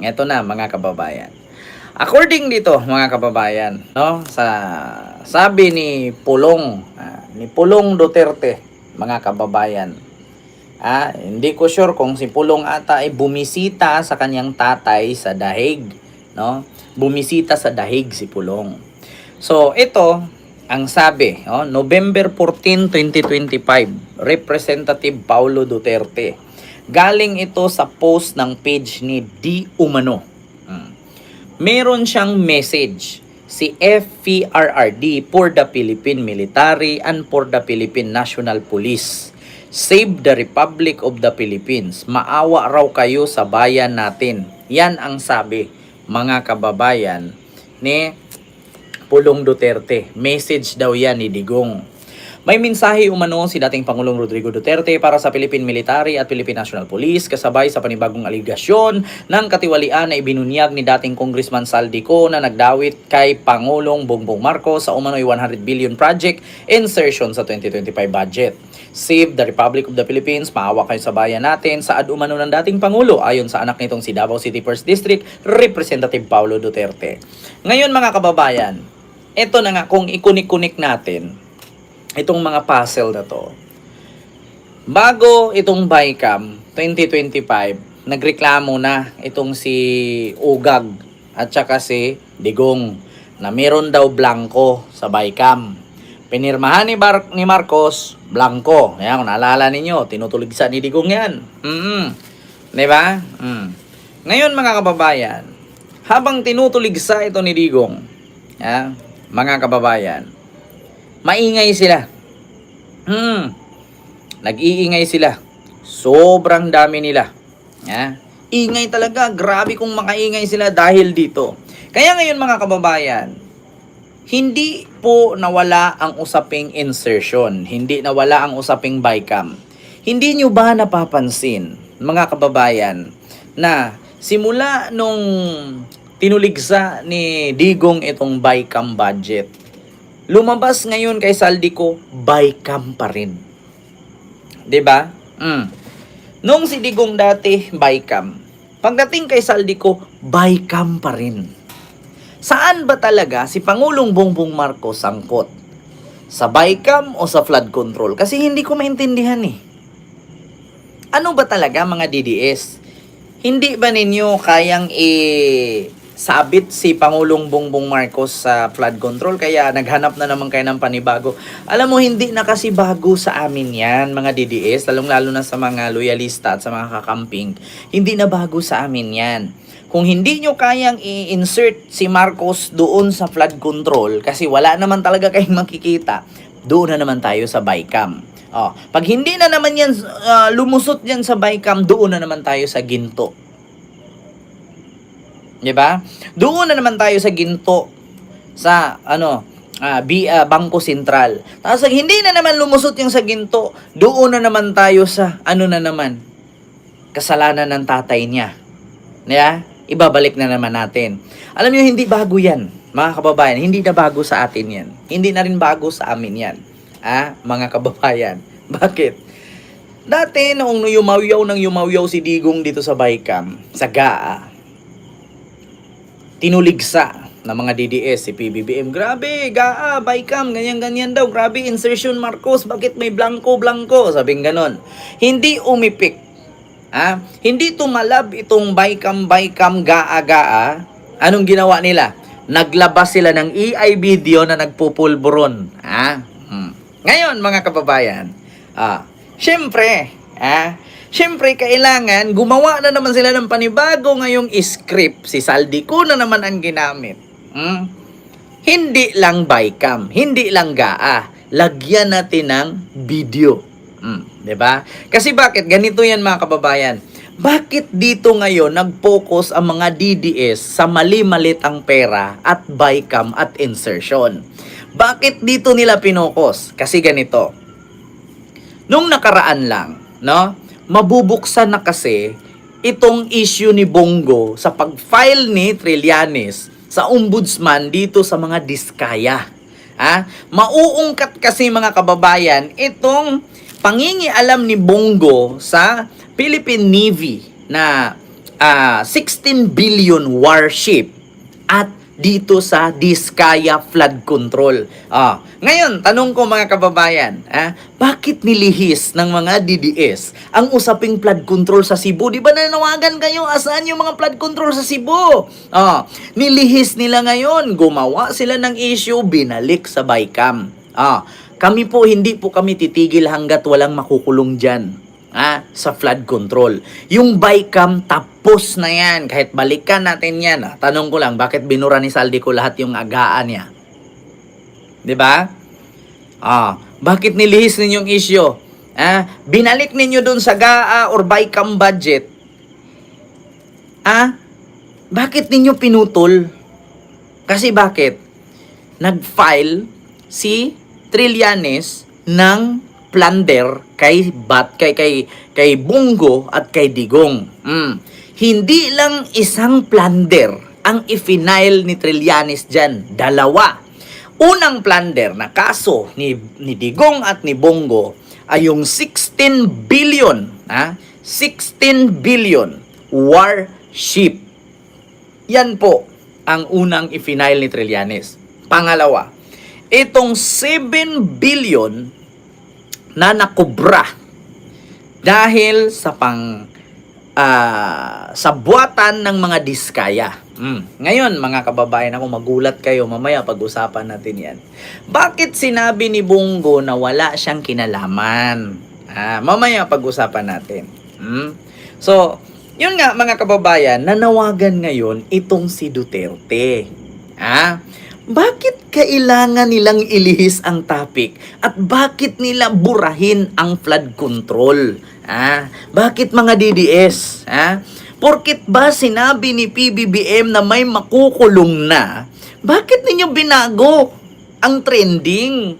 Ito na mga kababayan. According dito mga kababayan, no, sa sabi ni Pulong Duterte, mga kababayan. Hindi ko sure kung si Pulong ata ay bumisita sa kanyang tatay sa Dahig, no? Bumisita sa Dahig si Pulong. So, ito ang sabi, November 14, 2025, Representative Paulo Duterte. Galing ito sa post ng page ni D. Umano. Meron siyang message si FPRRD for the Philippine Military and for the Philippine National Police. Save the Republic of the Philippines. Maawa raw kayo sa bayan natin. Yan ang sabi, mga kababayan, ni Pulong Duterte. Message daw yan ni Digong. May mensahe umano si dating Pangulong Rodrigo Duterte para sa Philippine Military at Philippine National Police kasabay sa panibagong aligasyon ng katiwalian na ibinunyag ni dating Congressman Saldico na nagdawit kay Pangulong Bongbong Marcos sa umano'y 100 billion project insertion sa 2025 budget. Save the Republic of the Philippines, maawa kayo sa bayan natin, saad umano ng dating Pangulo ayon sa anak nitong si Davao City 1st District, Representative Paulo Duterte. Ngayon mga kababayan, ito na nga kung ikunik-kunik natin itong mga puzzle na to. Bago itong BICAM 2025, nagreklamo na itong si Ugag at saka si Digong na meron daw blanco sa BICAM. Pinirmahan ni Marcos, blanco. Ayan, kung naalala ninyo, tinutuligsa ni Digong yan. Diba? Ngayon mga kababayan, habang tinutuligsa ito ni Digong, mga kababayan, maingay sila. Nag-iingay sila. Sobrang dami nila. Ingay talaga. Grabe kung makaingay sila dahil dito. Kaya ngayon mga kababayan, hindi po nawala ang usaping insertion. Hindi nawala ang usaping BICAM. Hindi nyo ba napapansin, mga kababayan, na simula nung tinuligsa ni Digong itong BICAM budget, lumabas ngayon kay Saldico, BICAM pa rin. 'Di ba? Nung si Digong dati, BICAM. Pagdating kay Saldico, BICAM pa rin. Saan ba talaga si Pangulong Bongbong Marcos sangkot? Sa BICAM o sa flood control? Kasi hindi ko maintindihan eh. Ano ba talaga mga DDS? Hindi ba ninyo kayang sabit si Pangulong Bongbong Marcos sa flood control kaya naghanap na naman kayo ng panibago? Alam mo, hindi na kasi bago sa amin yan mga DDS, lalong-lalo na sa mga loyalista at sa mga kakamping. Hindi na bago sa amin yan. Kung hindi nyo kayang i-insert si Marcos doon sa flood control kasi wala naman talaga kayong makikita, doon na naman tayo sa BICAM. Pag hindi na naman yan lumusot yan sa BICAM, doon na naman tayo sa ginto. Diba? Doon na naman tayo sa ginto sa Bangko Sentral. Tapos hindi na naman lumusot yung sa ginto, doon na naman tayo sa kasalanan ng tatay niya. Ibabalik na naman natin. Alam niyo, hindi bago yan, mga kababayan. Hindi na bago sa atin yan. Hindi na rin bago sa amin yan. Mga kababayan. Bakit? Dati, noong yumaw-yaw si Digong dito sa BICAM, sa GAA, tinuligsa ng mga DDS, si PBBM. Grabe, GAA, BICAM, ganyan-ganyan daw. Grabe, insertion Marcos, bakit may blanco-blanco? Sabing ganon. Hindi umipik. Hindi tumalab itong BICAM, GAA. Anong ginawa nila? Naglabas sila ng EI video na nagpupulburon. Ngayon, mga kababayan, Siyempre, kailangan gumawa na naman sila ng panibago ngayong script. Si Saldico na naman ang ginamit. Hindi lang BICAM, hindi lang GAA. Lagyan natin ng video. 'Di ba? Kasi bakit? Ganito yan mga kababayan. Bakit dito ngayon nag-focus ang mga DDS sa mali-malit ang pera at BICAM at insertion? Bakit dito nila pinokos? Kasi ganito. Nung nakaraan lang, mabubuksan na kasi itong issue ni Bongo sa pag-file ni Trillanes sa ombudsman dito sa mga diskaya. Mauungkat kasi mga kababayan itong pangingialam ni Bongo sa Philippine Navy na 16 billion warship at dito sa Diskaya flood control. Ngayon, tanong ko mga kababayan, bakit nilihis ng mga DDS ang usaping flood control sa Cebu? Di ba nanawagan kayo, asaan yung mga flood control sa Cebu? Nilihis nila ngayon, gumawa sila ng issue, binalik sa BICAM. Kami po, hindi po kami titigil hanggat walang makukulong dyan. Sa flood control. Yung BICAM, tapos na yan. Kahit balikan natin yan. Tanong ko lang, bakit binura ni Saldico lahat yung agaan niya? Diba? Bakit nilihis ninyong issue? Binalik ninyo dun sa GAA or BICAM budget. Bakit ninyo pinutol? Kasi bakit? Nag-file si Trillanes ng plunder kay Bongo at kay Digong. Hindi lang isang plunder ang ifinail ni Trillanes dyan. Dalawa. Unang plunder na kaso ni Digong at ni Bongo ay yung 16 billion 16 billion warship. Yan po ang unang ifinail ni Trillanes. Pangalawa, itong 7 billion na nakubra dahil sa sa buwatan ng mga Diskaya. Ngayon, mga kababayan, ako magulat kayo, mamaya pag-usapan natin yan. Bakit sinabi ni Bongo na wala siyang kinalaman? Mamaya pag-usapan natin. So, yun nga mga kababayan, nanawagan ngayon itong si Duterte. Bakit kailangan nilang ilihis ang topic? At bakit nila burahin ang flood control? Bakit mga DDS? Porkit ba sinabi ni PBBM na may makukulong na? Bakit ninyo binago ang trending?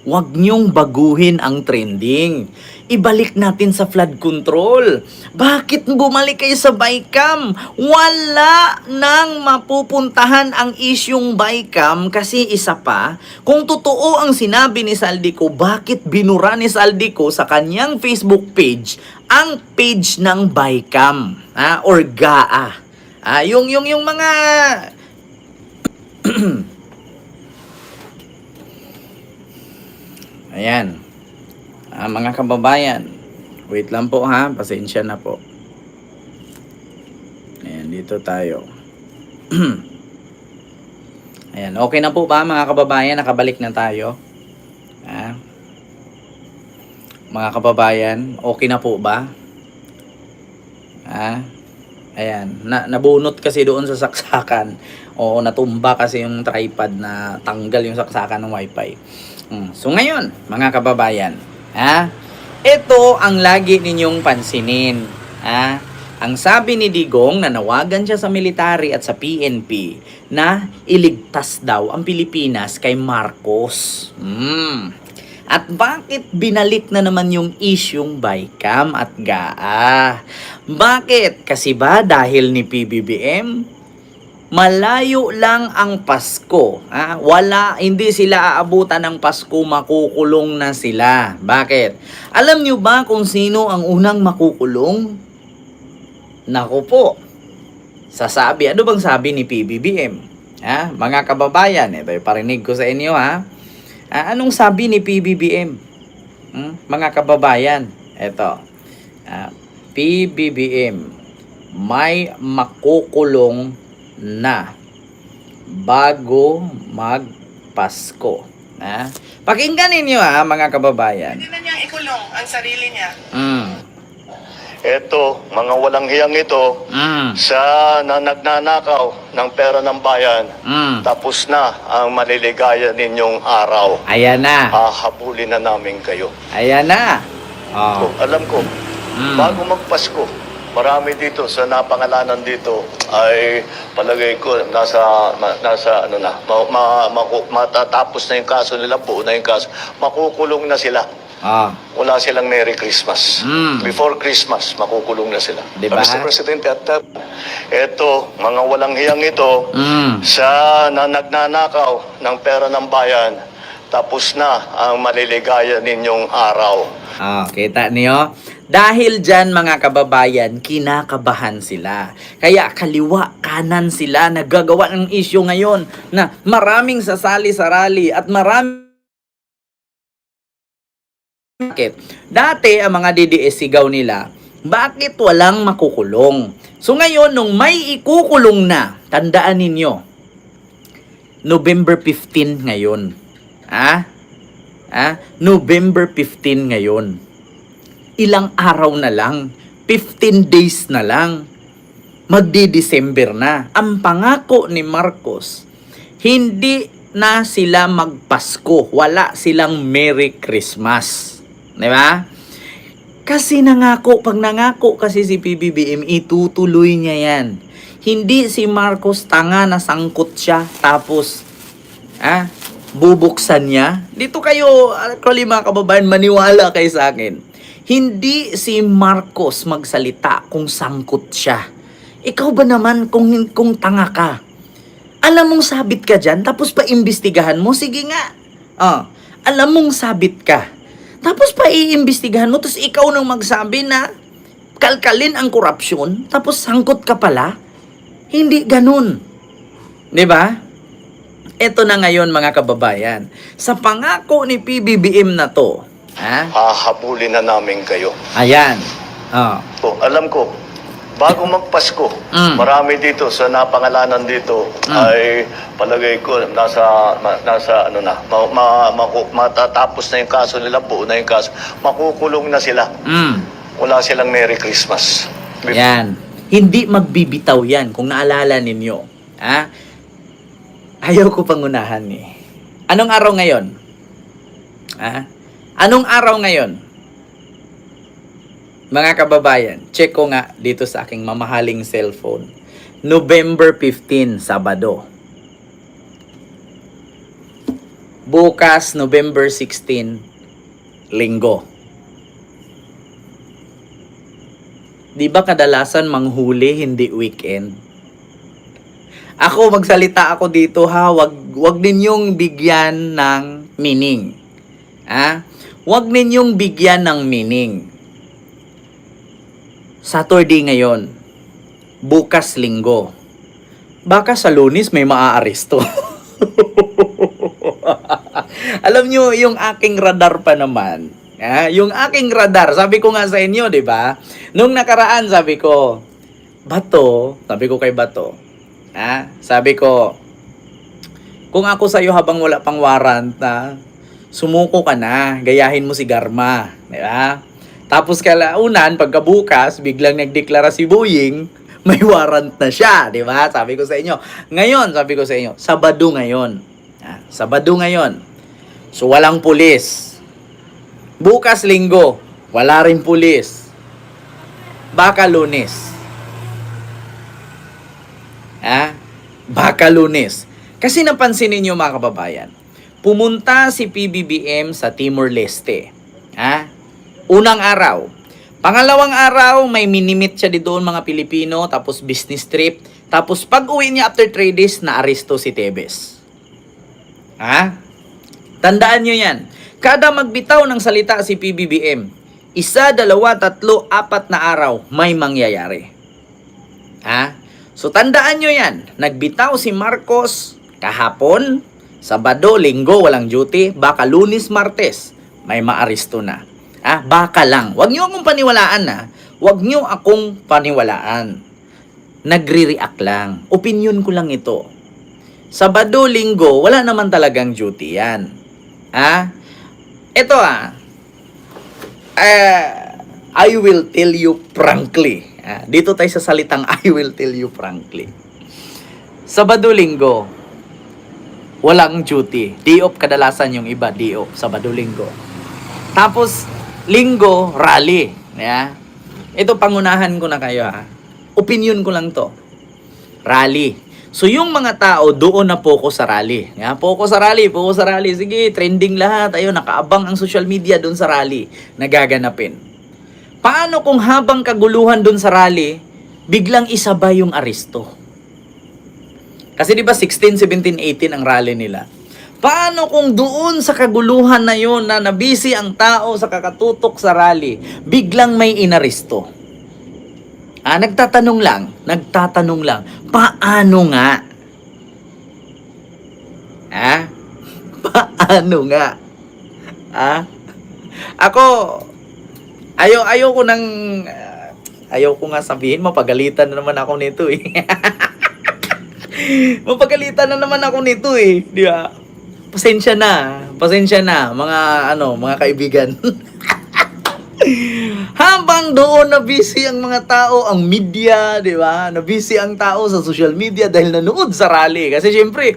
Huwag niyong baguhin ang trending. Ibalik natin sa flood control. Bakit bumalik kayo sa BICAM? Wala nang mapupuntahan ang isyong BICAM kasi isa pa, kung totoo ang sinabi ni Saldico, bakit binura ni Saldico sa kanyang Facebook page ang page ng BICAM or GAA? Yung mga ayan. Mga kababayan, wait lang po pasensya na po. Ayan, dito tayo. Ayan, okay na po ba mga kababayan? Nakabalik na tayo. Mga kababayan, okay na po ba? Ayan, nabunot kasi doon sa saksakan. O natumba kasi yung tripod na tanggal yung saksakan ng wifi. So ngayon, mga kababayan, ito ang lagi ninyong pansinin. Ang sabi ni Digong, nanawagan siya sa military at sa PNP na iligtas daw ang Pilipinas kay Marcos. At bakit binalik na naman yung isyung BICAM at GAA? Bakit? Kasi ba dahil ni PBBM? Malayo lang ang Pasko. Hindi sila aabutan ng Pasko, makukulong na sila. Bakit? Alam nyo ba kung sino ang unang makukulong? Naku po. Sasabi, ano bang sabi ni PBBM? Mga kababayan, ito yung parinig ko sa inyo anong sabi ni PBBM? Mga kababayan, ito. PBBM, may makukulong na bago magpasko. Pakinggan ninyo mga kababayan. Hindi na niya ikulong ang sarili niya. Ito, mga walang hiyang ito, sa nagnanakaw ng pera ng bayan, tapos na ang maliligaya ninyong araw. Ayan na. Hahabulin na namin kayo. Ayan na. Alam ko, bago magpasko, marami dito sa napangalanan dito ay palagay ko nasa matatapos na yung kaso nila, buo na yung kaso, makukulong na sila. Wala silang Merry Christmas. Before Christmas, makukulong na sila. Diba? Mr. Presidente, at eto, mga walang hiyang ito, sa nagnanakaw ng pera ng bayan, tapos na ang maliligaya ninyong araw. Kita niyo? Dahil dyan mga kababayan, kinakabahan sila. Kaya kaliwa, kanan sila nagagawa ng issue ngayon na maraming sasali sa rally at marami. Bakit? Dati ang mga DDS sigaw nila, bakit walang makukulong? So ngayon, nung may ikukulong na, tandaan ninyo, November 15 ngayon. November 15 ngayon. Ilang araw na lang, 15 days na lang, magdi-December na. Ang pangako ni Marcos, hindi na sila magpasko, wala silang Merry Christmas. Di ba? Kasi pag nangako kasi si PBBM, itutuloy niya yan. Hindi si Marcos tanga na sangkot siya, tapos, bubuksan niya. Dito kayo, actually mga kababayan, maniwala kayo sa akin. Hindi si Marcos magsalita kung sangkot siya. Ikaw ba naman kung tanga ka? Alam mong sabit ka dyan, tapos pa-imbestigahan mo, sige nga. Alam mong sabit ka. Tapos pa-iimbestigahan mo, tapos ikaw nang magsabi na kalkalin ang korupsyon, tapos sangkot ka pala. Hindi ganun. 'Di ba? Ito na ngayon mga kababayan. Sa pangako ni PBBM na to, hahabulin na namin kayo. Ayan. Alam ko, bago magpasko, marami dito sa napangalanan dito ay palagay ko nasa matatapos na yung kaso nila, buo na yung kaso, makukulong na sila. Wala silang Merry Christmas. Yan. Hindi magbibitaw yan kung naalala ninyo. Ayaw ko pangunahan eh. Anong araw ngayon? Anong araw ngayon? Mga kababayan, check ko nga dito sa aking mamahaling cellphone. November 15, Sabado. Bukas, November 16, Linggo. Di ba kadalasan manghuli, hindi weekend? Ako, magsalita ako dito ha, wag ninyong bigyan ng meaning. Wag ninyong bigyan ng meaning. Saturday ngayon, bukas Linggo. Baka sa Lunes may maaaresto. Alam nyo, yung aking radar pa naman, yung aking radar, sabi ko nga sa inyo, di ba? Nung nakaraan, sabi ko, Bato, sabi ko kay Bato, sabi ko, kung ako sa'yo habang wala pang warrant sumuko ka na, gayahin mo si Garma, di ba? Tapos kalaunan, pagkabukas, biglang nagdeklara si Boying, may warrant na siya, di ba? Sabi ko sa inyo. Ngayon, sabi ko sa inyo, Sabado ngayon. Sabado ngayon. So, walang pulis. Bukas Linggo, wala rin pulis. Baka Lunes. Baka Lunes. Kasi napansin ninyo mga kababayan, pumunta si PBBM sa Timor-Leste. Unang araw. Pangalawang araw, may minimit siya doon mga Pilipino, tapos business trip. Tapos pag uwi niya after 3 days, na-aresto si Tebes. Tandaan nyo yan. Kada magbitaw ng salita si PBBM, 1, 2, 3, 4 na araw, may mangyayari. So tandaan nyo yan. Nagbitaw si Marcos kahapon, Sabado, Linggo, walang duty. Baka Lunes, Martes, may maaresto na. Baka lang. Huwag nyo akong paniwalaan Huwag nyo akong paniwalaan. Nagre-react lang. Opinion ko lang ito. Sabado, Linggo, wala naman talagang duty yan. Ito I will tell you frankly. Dito tayo sa salitang I will tell you frankly. Sabado, Linggo, walang duty. Day off kadalasan yung iba, day off. Sabado, Linggo. Tapos, Linggo, rally. Ito, pangunahan ko na kayo Opinion ko lang to. Rally. So, yung mga tao, doon na focus sa rally. Focus sa rally. Sige, trending lahat. Ayun, nakaabang ang social media doon sa rally na gaganapin. Paano kung habang kaguluhan doon sa rally, biglang isabay yung aresto? Kasi di ba 16, 17, 18 ang rally nila. Paano kung doon sa kaguluhan na yon na nabisi ang tao sa kakatutok sa rally, biglang may inaresto? Nagtatanong lang, paano nga? Paano nga? Ako, ayaw ko nga sabihin, mapagalitan na naman ako nito eh. Mapagalitan na naman ako nito eh, di ba? Pasensya na, mga kaibigan. Habang doon na busy ang mga tao, ang media, di ba? Na busy ang tao sa social media dahil nanood sa rally. Kasi syempre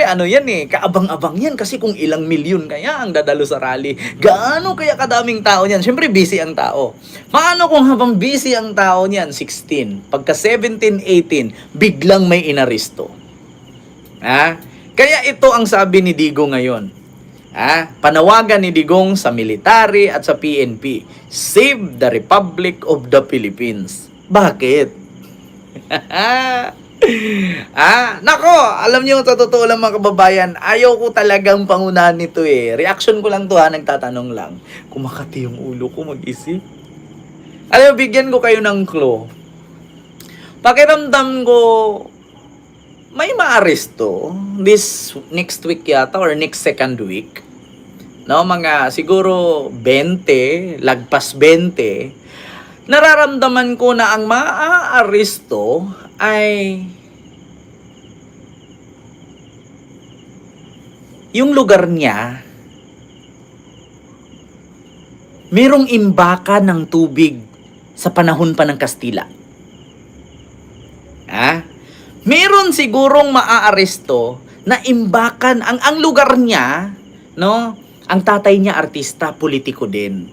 ano yan eh, kaabang-abang yan. Kasi kung ilang milyon kaya ang dadalo sa rally, gaano kaya kadaming tao niyan? Syempre busy ang tao. Paano kung habang busy ang tao niyan, 16, pagka 17, 18, biglang may inaresto? Kaya ito ang sabi ni Digo ngayon. Panawagan ni Digong sa military at sa PNP, save the Republic of the Philippines. Bakit? Nako, alam niyo sa totoo lang mga kababayan, ayaw ko talagang pangunahan nito eh. Reaction ko lang to nagtatanong lang. Kumakati yung ulo ko mag-isip. Alam, bigyan ko kayo ng clue. Pakiramdam ko, may maaresto this next week yata or next second week. No, mga siguro 20, lagpas 20. Nararamdaman ko na ang maaaresto ay yung lugar niya merong imbaka ng tubig sa panahon pa ng Kastila. Meron sigurong maaaresto na imbakan ang lugar niya, no? Ang tatay niya artista, politiko din.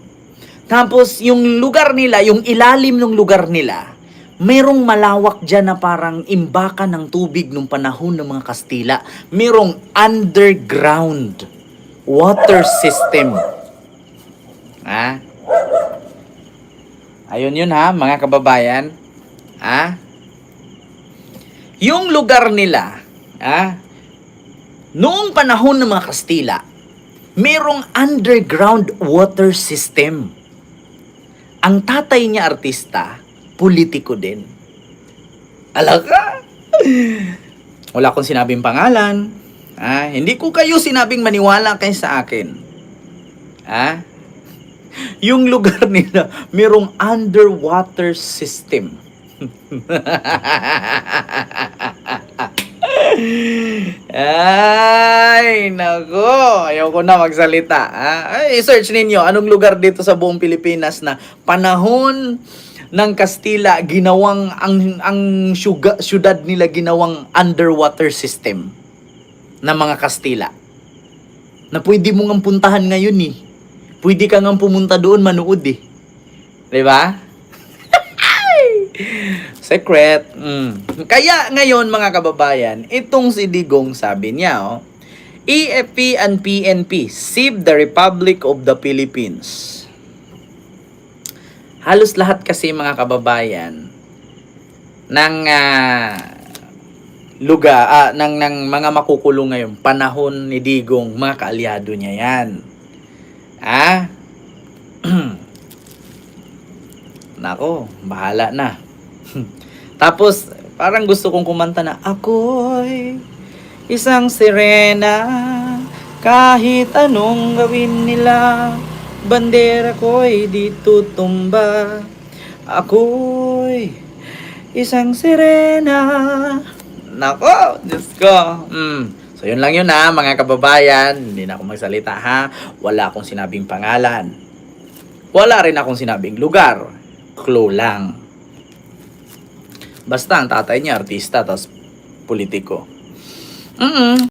Tapos yung lugar nila, yung ilalim ng lugar nila, merong malawak diyan na parang imbakan ng tubig nung panahon ng mga Kastila. Merong underground water system. Ayun yun mga kababayan. Yung lugar nila, noong panahon ng mga Kastila, merong underground water system. Ang tatay niya artista, politiko din. Alaka? Wala akong sinabing pangalan. Hindi ko kayo sinabing maniwala kayo sa akin. Yung lugar nila, merong underwater system. Ay, nako. Ayaw ko na magsalita. I-search ninyo anong lugar dito sa buong Pilipinas na panahon ng Kastila ginawang ang syudad nila ginawang underwater system ng mga Kastila. Na pwede mo ngang puntahan ngayon eh. Pwede ka ngang pumunta doon manood eh. 'Di ba? Secret. Kaya ngayon mga kababayan, itong si Digong sabi niya, EFP and PNP, save the Republic of the Philippines. Halos lahat kasi mga kababayan ng lugar, ng mga makukulong ngayon, panahon ni Digong, mga kaalyado niya yan. Nako, bahala na. Tapos, parang gusto kong kumanta na, ako'y isang sirena, kahit anong gawin nila, bandera ko'y di tutumba. Ako'y isang sirena. Nako, Diyos ko. So, yun lang yun mga kababayan. Hindi na ako magsalita Wala akong sinabing pangalan. Wala rin akong sinabing lugar. Clue lang. Basta ang tatay niya artista, tapos politiko.